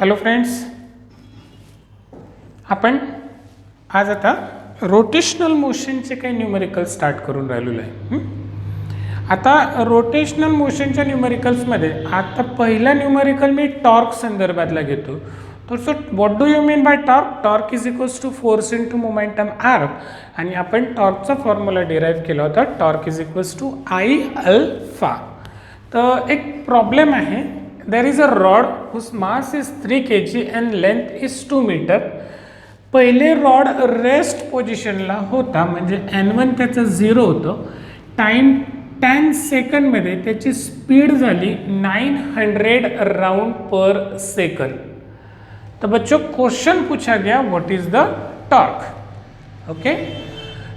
Hello friends, आपण आज आता रोटेशनल मोशनचे काही न्यूमेरिकल स्टार्ट करून राहिलेलो आहे. आता रोटेशनल मोशनच्या न्यूमेरिकल्समध्ये आता पहिला न्यूमेरिकल मी टॉर्क संदर्भातला घेतो. तर so what do you mean by torque? Torque is equals to force into momentum R, आणि आपण टॉर्कचा फॉर्म्युला डिराईव्ह केला होता. Torque is equals to I alpha. तर एक प्रॉब्लेम आहे. There is a rod whose mass is 3 kg and length is 2 meter. पहिले rod rest पोझिशनला होता, म्हणजे N1 त्याचं 0 होतं. टाइम 10 सेकंडमध्ये त्याची स्पीड झाली 900 राउंड पर सेकंड. तो बच्चों क्वेश्चन पूछा गया what is the torque. Okay,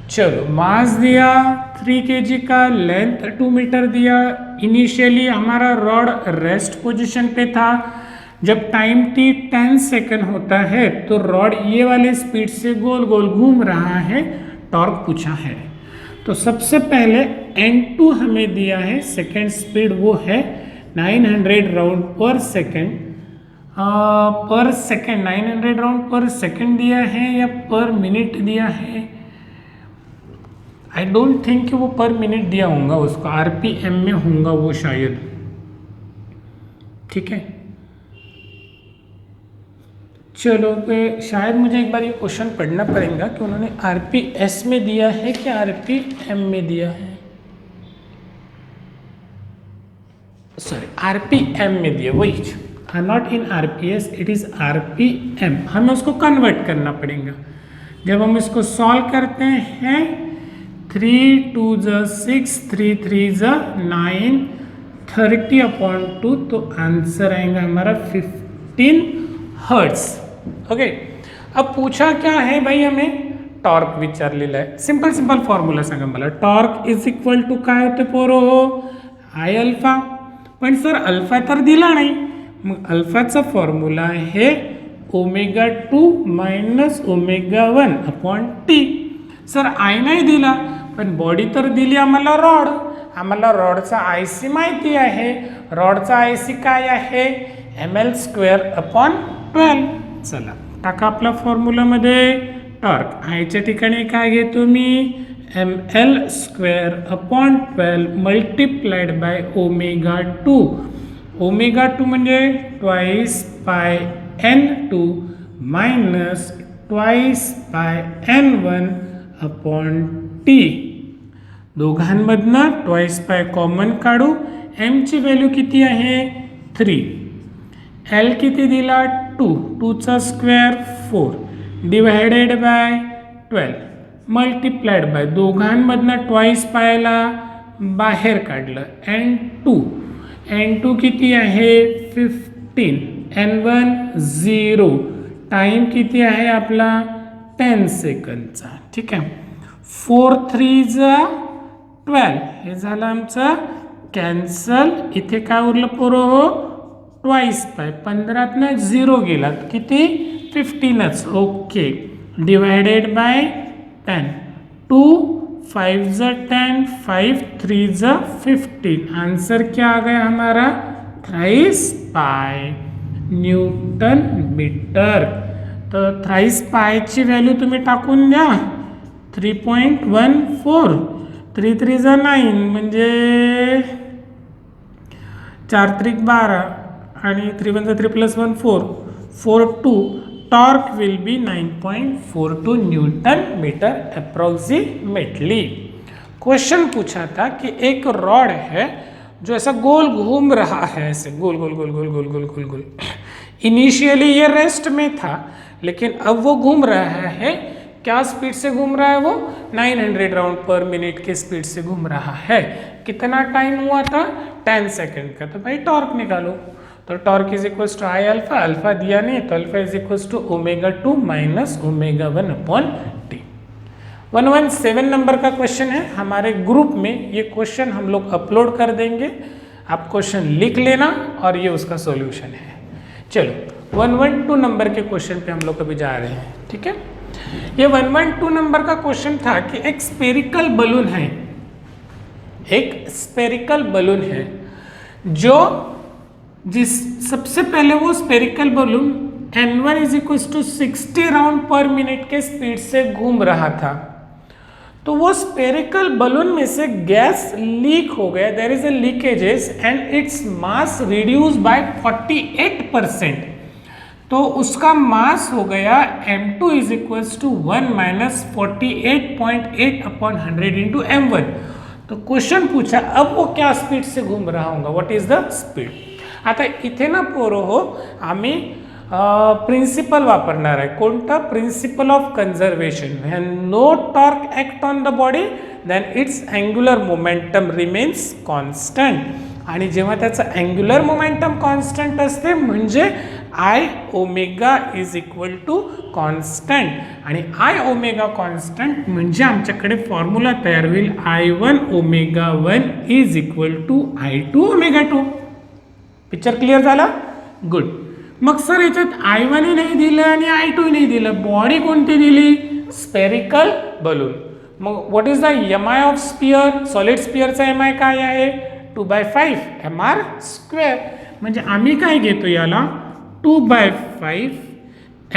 चलो मास दिया 3 kg का, लेंथ 2 मीटर दिया. इनिशियली हमारा रॉड रेस्ट पोजीशन पे था. जब टाइम t 10 सेकंड होता है तो रॉड ये वाले स्पीड से गोल गोल घूम रहा है. टॉर्क पूछा है. तो सबसे पहले n2 हमें दिया है, सेकेंड स्पीड वो है 900 राउंड पर सेकेंड. 900 राउंड पर सेकेंड दिया है या पर मिनट दिया है? आई डोंट थिंक कि वो पर मिनट दिया होगा, उसको आरपीएम में होगा वो शायद. ठीक है, चलो शायद मुझे एक बार ये क्वेश्चन पढ़ना पड़ेगा कि उन्होंने आरपीएस में दिया है कि आरपीएम में दिया है. सॉरी, आरपीएम में दिया, वही not in RPS, it is RPM. हमें उसको कन्वर्ट करना पड़ेगा. जब हम इसको सॉल्व करते हैं 3 2 6 3 3 9 30/2, तो आंसर आएगा हमारा 15 हर्ट्ज. ओके, अब पूछा क्या है भाई, हमें टॉर्क विचारलेला आहे. सिंपल फॉर्म्युला सांगा मला. टॉर्क इज इक्वल टू काय होते पोरो? आय अल्फा. पण सर अल्फा तर दिला नाही, मग अल्फाचा फॉर्म्युला आहे ω2 - ω1/T. सर आय नाही दिला, पण बॉडी तर दिली आम्हाला रॉड. आम्हाला रॉडचा आय सी माहिती आहे. रॉडचा आय सी काय आहे? ml²/12. चला टाका आपला फॉर्म्युलामध्ये. टॉर्क आयच्या ठिकाणी काय घेतो मी? ml²/12 multiplied by ω2. ω2 म्हणजे twice pi n2 minus twice pi n1/T. दोघांमधनं ट्वाइस पाय कॉमन काढू. m ची व्हॅल्यू किती आहे? 3. l किती दिला? 2. 2चा square 4 divided by 12 multiplied by, दोघांमधनं ट्वाइस पायला बाहेर काढलं n2 किती आहे? 15. n1 0. टाइम किती आहे आपला? 10 सेकंदचा. ठीक आहे. 4 3 12. हे झालं आमचं कॅन्सल. इथे काय उरलं पोरो? ट्वाइस पाय. 15तनं 0 गेला, किती? 15च. Okay, divided by 10. 2 5 10, 5 3 15. आंसर क्या आ गया हमारा? 30 पाय न्यूटन मीटर. तर 30 पायची व्हॅल्यू तुम्ही टाकून द्या. 3.14. 3 3 9 म्हणजे 4 3 12 आणि 3 1 3 + 1 4 42. Torque will be 9.42 newton metre approximately. Question पूछा था कि एक रॉड है जो ऐसा गोल घूम रहा है, ऐसे गोल गोल गोल गोल गोल गोल गोल गोल. इनिशियली ये रेस्ट में था, लेकिन अब वो घूम रहा है. क्या स्पीड से घूम रहा है वो? 900 राउंड पर मिनट के स्पीड से घूम रहा है. कितना टाइम हुआ था? 10 सेकंड का. तो भाई टॉर्क निकालो. तो torque is equals to I alpha. Alpha दिया नहीं, तो alpha is equals to ω2 - ω1/T. 117 नंबर का क्वेश्चन है. हमारे ग्रुप में ये क्वेश्चन हम लोग अपलोड कर देंगे. आप क्वेश्चन लिख लेना और ये उसका सॉल्यूशन है. चलो 112 नंबर के क्वेश्चन पे हम लोग अभी जा रहे हैं. ठीक है, ये 112 नंबर का क्वेश्चन था कि एक स्पेरिकल बलून है. एक स्पेरिकल बलून है जो जिस सबसे पहले वो spherical balloon n1 is equal to 60 round पर मिनट के स्पीड से घूम रहा था, तो वो स्पेरिकल बलून में से गैस लीक हो गया, there is a leakages and its mass reduce by 48%। तो उसका मास हो गया m2 is equal to 1 minus 48.8 upon 100 into m1। तो क्वेश्चन पूछा अब वो क्या स्पीड से घूम रहा होगा, व्हाट इज द स्पीड। आता इथे ना पोरो हो आम्ही प्रिन्सिपल वापरणार आहे, कोणता, principle of conservation. When no torque act on the body then it's angular momentum remains constant, आणि जेव्हा त्याचं अँग्युलर मोमेंटम कॉन्स्टंट असते म्हणजे I omega is equal to constant, आणि आय ओमेगा कॉन्स्टंट म्हणजे आमच्याकडे फॉर्म्युला तयार होईल I1 omega 1 is equal to I2 omega 2। Picture clear झाला, गुड। मग सर याच्यात I1 नाही दिलं आणि I2 नाही दिलं, बॉडी कोणती दिली, स्पेरिकल बलून। मग what is the MI of sphere, solid स्पियरचा MI काय आहे 2/5 mr स्क्वेअर, म्हणजे आम्ही काय घेतो याला 2/5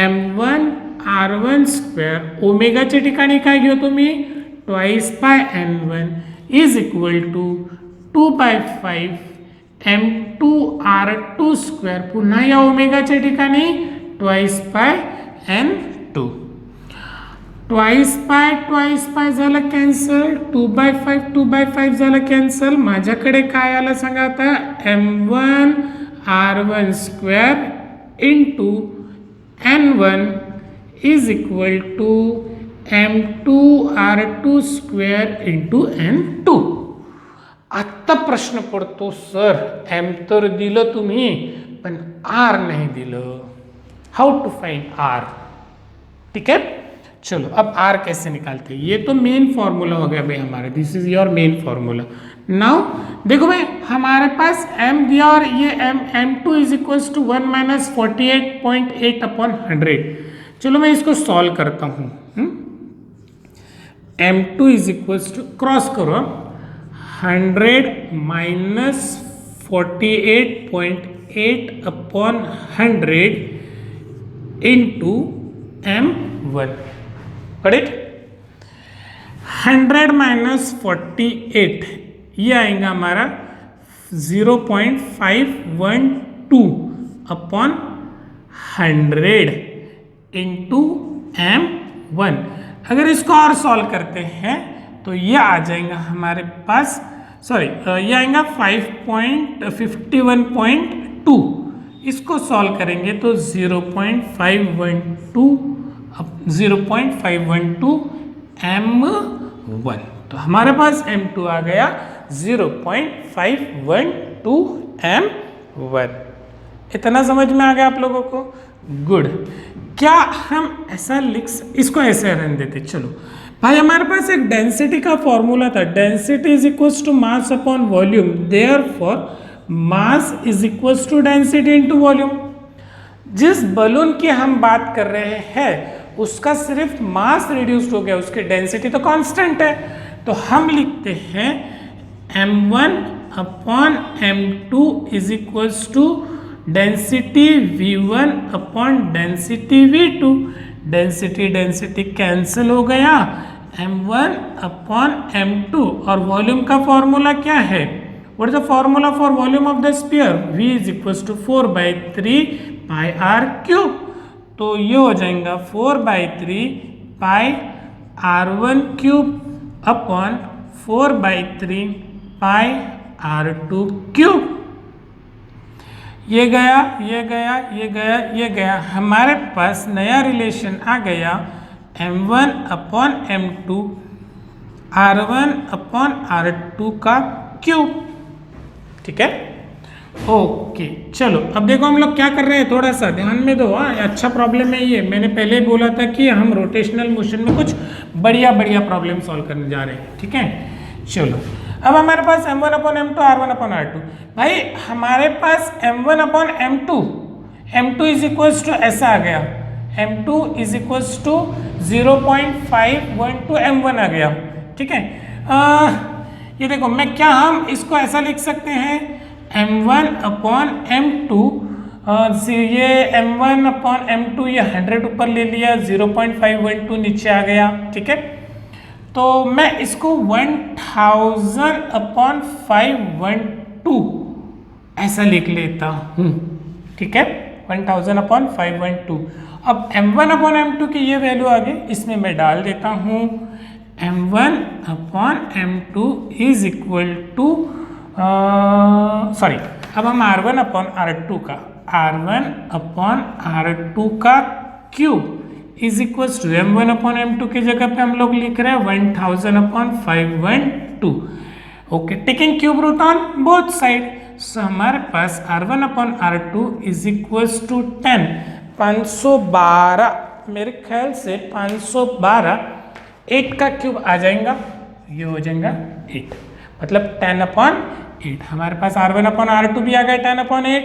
m1 r1 स्क्वेअर, ओमेगाच्या ठिकाणी काय घेतो मी twice by n1 is equal to 2/5 m2 r2 square, पुन्हा या ओमेगाच्या ठिकाणी twice by n2, twice by झालं कॅन्सल, 2/5 झालं कॅन्सल, माझ्याकडे काय आलं सांगा आता m1 r1 square into n1 is equal to m2 r2 square into n2। आत्ता प्रश्न पडतो सर m तर दिलं तुम्ही पण r नहीं दिलं, हाउ टू फाइंड r, ठीक है। चलो अब r कैसे निकालते हैं, ये तो मेन फॉर्मूला हो गया भाई हमारा, this is your main formula. Now देखो भाई हमारे पास m दिया और ये m2 is equal to 1 minus 48.8 upon 100। चलो मैं इसको सॉल्व करता हूँ। m2 is equal to, cross करो, 100 minus 48.8 upon 100 into m1, correct. 100 minus 48 ये आएगा हमारा 0.512 अपॉन 100 इंटू m1। अगर इसको और सॉल्व करते हैं तो ये आ जाएगा हमारे पास, सॉरी ये आएगा 51.2, इसको सॉल्व करेंगे तो 0.512 m1, तो हमारे पास m2 आ गया 0.512 m1। इतना समझ में आ गया आप लोगों को, गुड। क्या हम ऐसा इसको ऐसे रहने देते, चलो भाई हमारे पास एक डेंसिटी का फॉर्मूला था, density is equals to mass upon volume, therefore mass is equals to density into volume. जिस बलून की हम बात कर रहे हैं उसका सिर्फ मास रिड्यूस्ड हो गया, उसकी डेंसिटी तो कांस्टेंट है, तो हम लिखते हैं m1 upon m2 is equals to density v1 upon density v2। Density cancel हो गया, m1 अपॉन m2, और वॉल्यूम का फॉर्मूला क्या है, what is the formula for volume of the sphere, v is equals to 4/3 pi r cube. तो ये हो जाएगा 4/3 pi r1 cube upon 4/3 pi r2 cube. ये गया, ये गया, ये गया, ये गया, हमारे पास नया रिलेशन आ गया m1 upon m2 r1 upon r2 का क्यूब, ठीक है। ओके चलो अब देखो हम लोग क्या कर रहे हैं, थोड़ा सा ध्यान में दो। हाँ अच्छा प्रॉब्लम है ये, मैंने पहले बोला था कि हम रोटेशनल मोशन में कुछ बढ़िया प्रॉब्लम सॉल्व करने जा रहे हैं, ठीक है। चलो अब हमारे पास m1 upon m2 r1 upon r2, भाई हमारे पास m1 upon m2 is equals to ऐसा आ गया, m2 is equals to 0.512 m1 आ गया, ठीक है। ये देखो मैं क्या, हम इसको ऐसा लिख सकते हैं m1 अपॉन m2, ये m1 अपॉन m2 ये 100 ऊपर ले लिया, 0.512 नीचे आ गया, ठीक है। तो मैं इसको 1000 अपॉन 512 ऐसा लिख लेता हूँ, ठीक है, 1000 अपॉन 512। अब m1 अपॉन m2 की ये वैल्यू आ गई, इसमें मैं डाल देता हूँ m1 upon m2 is equal to, sorry, अब हम r1 अपॉन r2 का, r1 अपॉन r2 का cube is equal to m1 upon m2 की जगह पे हम लोग लिख रहे हैं 1000 upon 512। Okay, taking cube root on both side, so हमारे पास r1 upon r2 is equal to 10, 512, मेरे ख्याल से 512, 8 का क्यूब आ जाएगा, ये हो जाएगा 8, मतलब 10 अपॉन 8। हमारे पास r1 अपॉन r2 भी आ गया 10 अपॉन 8।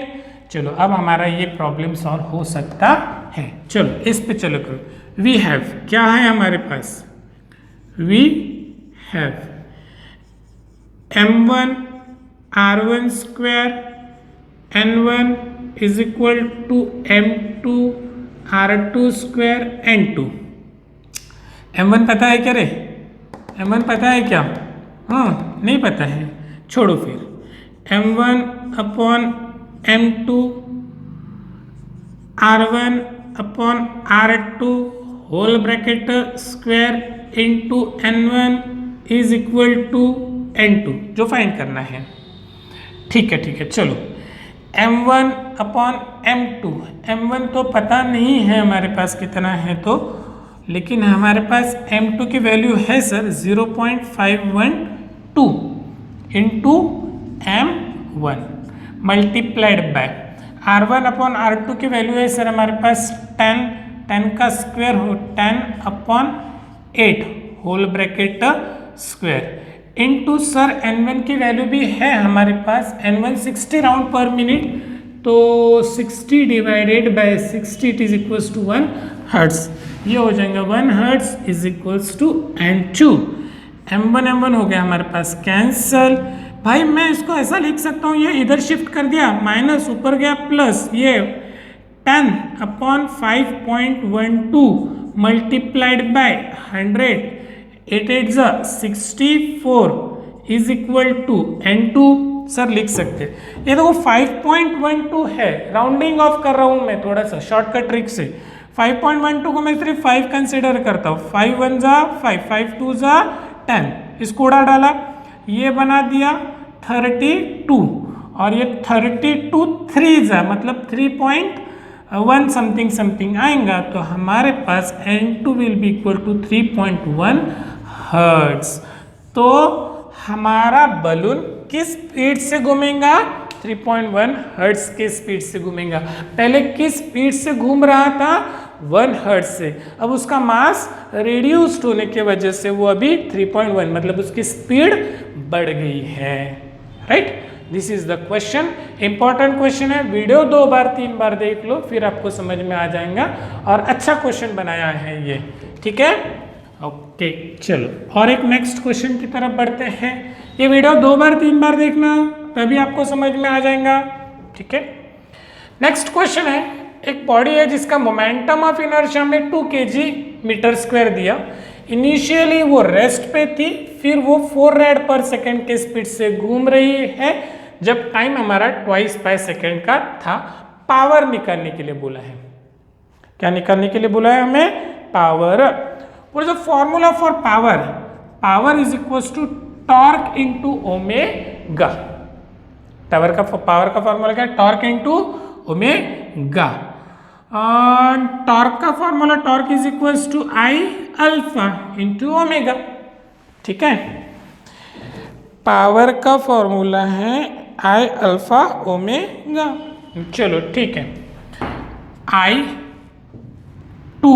चलो अब हमारा ये प्रॉब्लम सॉल्व हो सकता है। चलो इस पे चलो करो। वी हैव, क्या है हमारे पास, we have m1 r1 square n1 is equal to m2 r2 square n2। m1 पता है क्या रे, m1 पता है क्या? हाँ, नहीं पता है, छोड़ो फिर। m1 upon m2 r1 upon r2 whole bracket square into n1 is equal to n2, जो फाइंड करना है। ठीक है, चलो m1 अपॉन m2, m1 तो पता नहीं है हमारे पास कितना है तो, लेकिन हमारे पास m2 की वैल्यू है sir 0.512 into m1 multiplied by r1 upon r2 की वैल्यू है सर हमारे पास 10 का स्क्वायर हो 10 upon 8 whole bracket square into sir n1 की वैल्यू भी है हमारे पास, n1 60 राउंड पर मिनट, तो 60 divided by 60 it is equals to 1 hertz, ये हो जाएगा 1 hertz is equals to n2। m1 हो गया हमारे पास कैंसल। भाई मैं इसको ऐसा लिख सकता हूँ, ये इधर शिफ्ट कर दिया, माइनस ऊपर गया प्लस, ये 10 upon 5.12 multiplied by 100, 8 8 64 is equal to n2 sir लिख सकते हैं। ये देखो 5.12 है, राउंडिंग ऑफ कर रहा हूँ मैं थोड़ा सा शॉर्टकट ट्रिक से। 5.12 को मैं सिर्फ 5 कंसिडर करता हूँ, 5 1 जा 5, 5 2 जा 10, इसको उड़ा डाला, ये बना दिया 32 और ये 32 3 जा मतलब 3.1 समथिंग आएगा, तो हमारे पास n2 will be equal to 3.1 hertz. तो हमारा बलून किस स्पीड से घूमेगा, 3.1 हर्ट्ज के स्पीड से घूमेगा। पहले किस स्पीड से घूम रहा था, 1 हर्ट्ज से, अब उसका मास रिड्यूस्ड होने की वजह से वो अभी 3.1 मतलब उसकी स्पीड बढ़ गई है, right. This is the question, important question है, वीडियो 2 बार 3 बार देख लो फिर आपको समझ में आ जाएगा, और अच्छा क्वेश्चन बनाया है ये, ठीक है। ओके चलो और एक नेक्स्ट क्वेश्चन की तरफ बढ़ते हैं। ये वीडियो 2 बार 3 बार देखना तभी आपको समझ में आ जाएगा, ठीक है। नेक्स्ट क्वेश्चन है, एक बॉडी है जिसका मोमेंटम ऑफ इनर्शिया में 2 kg मीटर स्क्वायर दिया, इनिशियली वो रेस्ट पे थी, फिर वो 4 रेड पर सेकेंड के स्पीड से घूम रही है, जब टाइम हमारा 2 पाई सेकेंड का था। पावर निकालने के लिए बोला है, क्या निकालने के लिए बोला है हमें, power. What is the formula for power? Power is equals to torque into omega. Power का फॉर्मूला क्या है, टॉर्क इंटू ओमेगा। टॉर्क का formula, torque is equals to I alpha into omega, ठीक है। पावर का फॉर्मूला है आई alpha omega, चलो ठीक है। I2